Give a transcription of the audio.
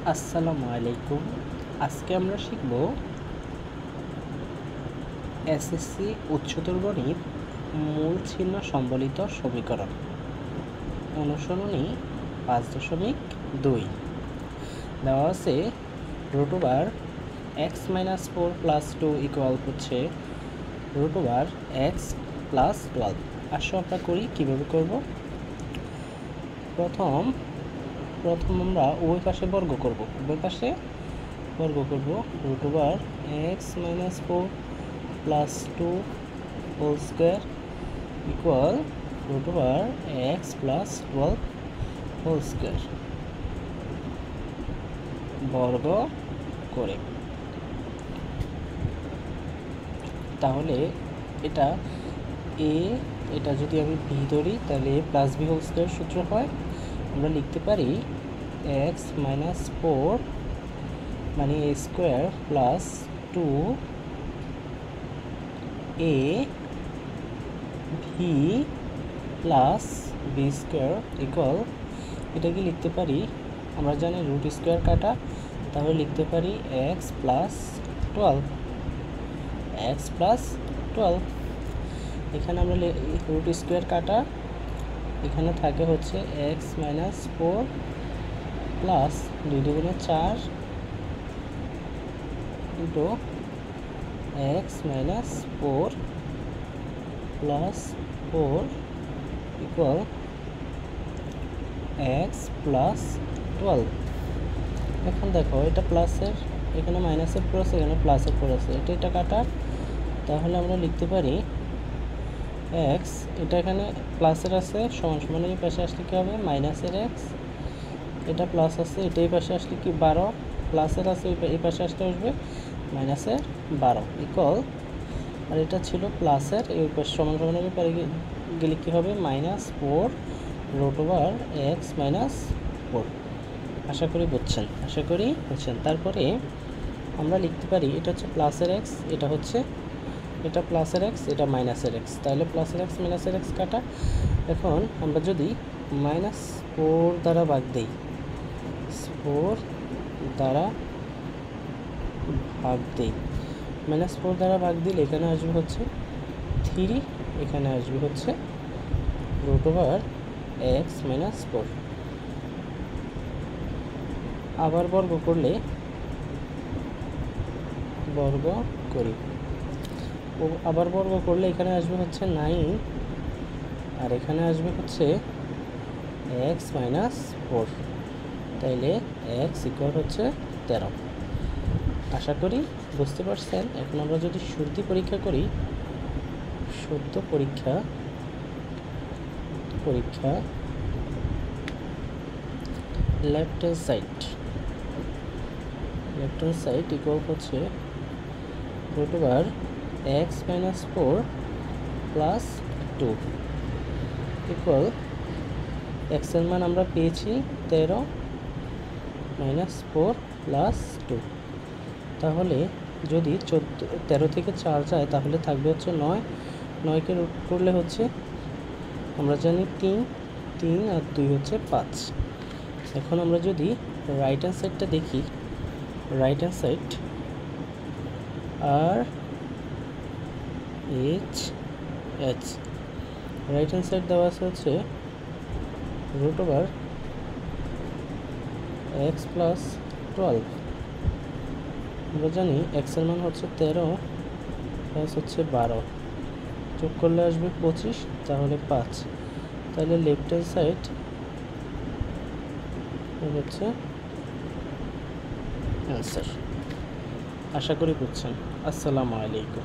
আসসালামু আলাইকুম। আজকে আমরা শিখব এসএসসি উচ্চতর গণিত মূল চিহ্ন সম্বলিত সমীকরণ অনুসরণী 5.2 দেওয়া আছে √(x-4 + 2) ইকুয়াল হচ্ছে √(x+12). আসো আমরা করি। কীভাবে করব? প্রথম আমরা উভয় পাশে বর্গ করব। √(x-4 + 2) whole square equal √(x+12) whole square বর্গ করে। তাহলে এটা যদি আমি b ধরি তাহলে a + b হোল স্কোয়ার সূত্র হয়। আমরা লিখতে পারি x-4 মানে a square plus 2ab plus b square equal, এটাকে লিখতে পারি, আমরা জানি রুট স্কোয়ার কাটা, তাহলে লিখতে পারি x+12। এখানে আমরা রুট স্কোয়ার কাটা, এখানে থাকে হচ্ছে x-4 প্লাস 2 দুগুণে 4 into x-4 plus 4 equal x+12। এখন দেখো এটা প্লাসের, এখানে মাইনাসের পর আছে, এখানে প্লাসের পর আছে, এটা কাটা, তাহলে আমরা লিখতে পারি x, এটা এখানে প্লাসের আছে সমান এই পাশে আসলে কী হবে মাইনাসের x, এটা প্লাস আছে, এটা এই পাশে আসলে কি 12, প্লাসের আছে এই পাশে আসলে আসবে মাইনাসের 12 ইকুয়াল, আর এটা ছিল প্লাসের এই পাশে সমান পরে গেলে কী হবে -4 √(x-4). আশা করি বুঝছেন। তারপরে আমরা লিখতে পারি এটা হচ্ছে প্লাসের x, এটা প্লাসের x, এটা মাইনাসের x, তাহলে প্লাসের x মাইনাসের x কাটা। এখন আমরা যদি -4 দ্বারা ভাগ দিই, 4 দ্বারা ভাগ দিলে এখানে আসবে হচ্ছে 3, এখানে আসবে হচ্ছে √(x-4). আবার বর্গ করি, আবার বর্গ করলে এখানে আসবে হচ্ছে 9, আর এখানে আসবে হচ্ছে x-4, তাইলে x ইকুয়াল হচ্ছে 13। আশা করি বুঝতে পারছেন। এখন আমরা যদি শুদ্ধি পরীক্ষা করি, শুদ্ধ পরীক্ষা লেফট হ্যান্ড সাইড ইকুয়াল হচ্ছে √(x-4 + 2) ইকুয়াল, x এর মান আমরা পেয়েছি 13 -4 + 2, তাহলে যদি 13 থেকে 4 যায় তাহলে থাকবে হচ্ছে 9, 9কে রুট করলে হচ্ছে আমরা জানি 3 আর 2 হচ্ছে 5। এখন আমরা যদি রাইট হ্যান্ড সাইডটা দেখি, right hand side right hand side দেওয়া আছে হচ্ছে √(x+12). আমরা জানি x এর মান হচ্ছে 13 প্লাস হচ্ছে 12, যোগ করলে আসবে 25, তাহলে 5, তাহলে লেফট হ্যান্ড সাইড হচ্ছে অ্যান্সার। আশা করি বুঝছেন। আসসালামু আলাইকুম।